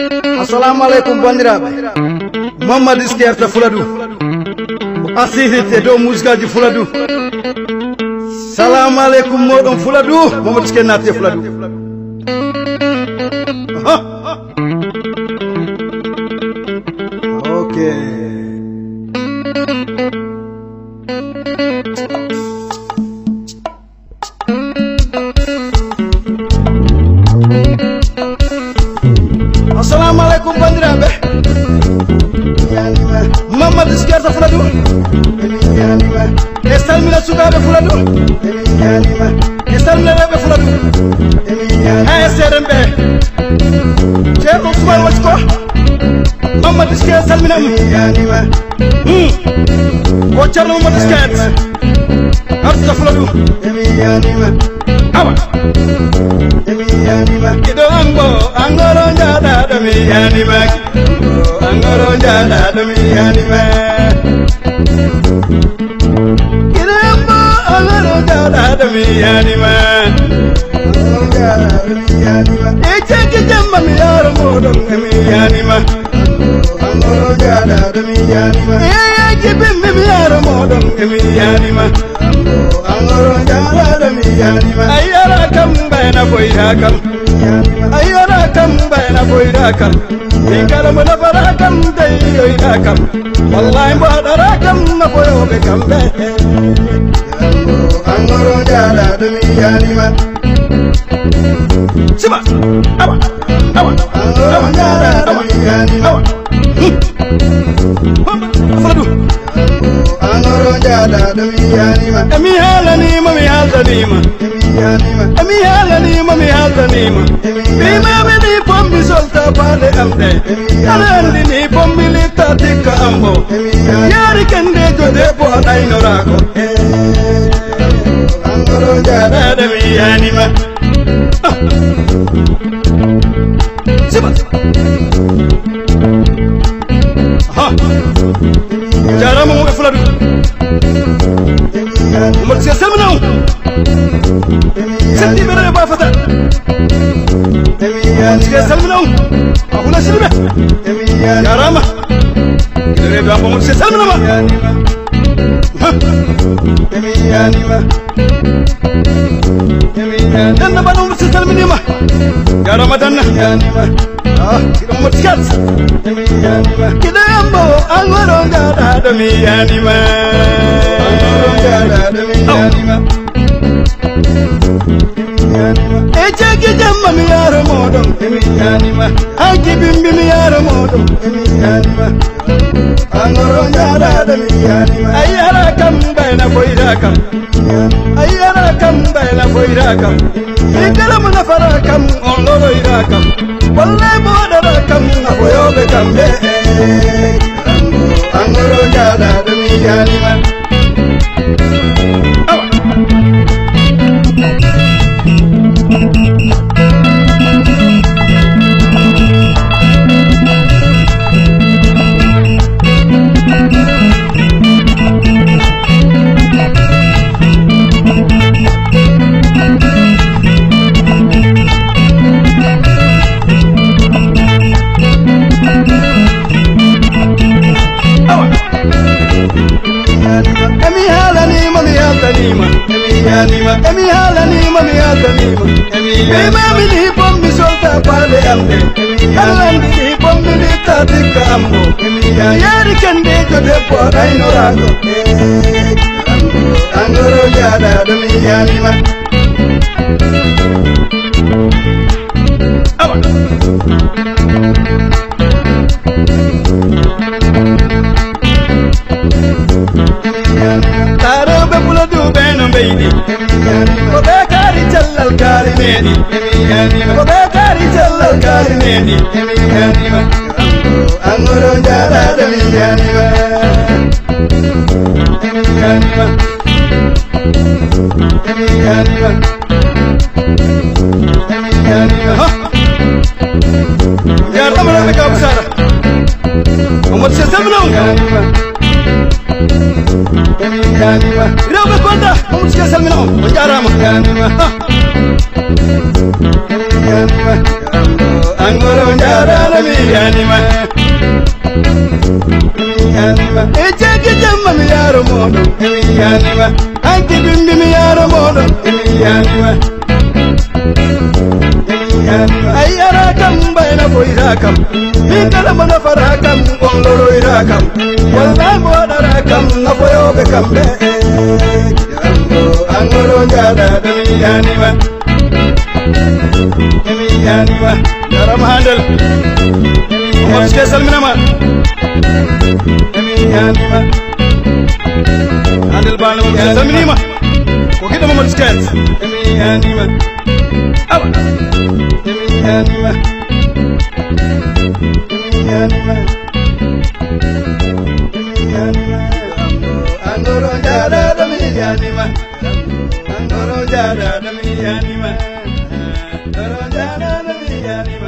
Assalamu alaikum bandiraɓe. Mamadou Iskerta Fuladu asihite dow musgaji Fuladu. Salamu alaikum moɗon Fuladu. Mamadou Isker nati Fuladu. Okay. Assalamu alaikum bandiraɓe. Mamadou Iskerta Fuladu e salmina sukaɓe Fuladu e salmina rewɓe Fuladu ha e seeɗen ɓe ceerno Ousmane wacci ko Mamadou Isker salminama o ceerno Mamadou Isker artuta Fuladu awa kiɗo ambo angoro jaɗaɗo mi yanima angoro jaɗaɗo mi yanima kiɗo ambo angoro jaɗaɗo mi yanima e caggi jamma mi yaro moɗon mi yanima angoro jaɗaɗo mi yanima e jibimmi mi yaro moɗon mi yanima angoro jaɗaɗo mi yanima ayyara kam bayna boyra kam ayyara kam bayna boyra kam ikara mo nafara kam dayoyra kam wallahi mbaɗara kam nafoyoɓe kamɓe angoro jaɗaɗo mi yanima siba awa awa angoro jaɗaɗo mi yanima awa Fuladu angoro jaɗaɗo mi yanima mi halanima mi haltanima mi halanima mi haltanima bimami ni pombi solta paɗe am ɗe aɗa andi ni pombi litta tikka ambo yaari kendejo debbo a ɗaynorako angoro jaɗaɗo mi yanima siba jarama mo e Fuladu Mamadou Isker salminaw settiɓe rene bafata Mamadou Isker salminaw a huna silɓe jarama gueɗe reɓe am Mamadou Isker salminama danna mbaɗa Mamadou Isker salminima jarama danna kiɗo Mamadou Isker kiɗo ambo angoro jaɗaɗo mi yanima e jaggi jamma mi yaro moɗon ha jibimbi mi yaro moɗon angoro jaɗaɗo mi yanima ayyara kam bayna boyra kam ayyara kam bayna boyra kam ikara mo nafara kam on loroyra kam wallahi mbaɗara kam nafoyoɓe kamɓe angoro jaɗaɗo mi yanima emi halanima mi haltanima bimami ni pombi solta paɗe am ɗe aɗa andi ni pombi litta tikka ambo yaari kendejo debbo a ɗaynorako angoro jaɗaɗo mi yanima awa taroɓe Fuladu ɓe no mbeyɗi ko ɓe kaari cellal kaari meeɗi ko ɓe kaari cellal kaari meeɗi angoro jaɗaɗo mi yanima jarama rewɓe Kaw Sara Mamadou Isker salminaw yanima rewbe konda Mamadou Cissé salminama o jarama yanima yanima angoro jarana mi yanima yanima e jegi jamma mi yaro modo yanima anki bimbi mi yaro modo yanima ay arakam bayna ko irakam min kala mana farakam ngoloro irakam wallahi mo darakam na boyobe kambe angoro jada dami yanima yaram handel Mamadou Cissé salminama yanima handel bana Mamadou Cissé salminima ko kida Mamadou Cissé yanima awa yanima angoro jada dami yanima angoro jada dami yanima angoro jada dami yanima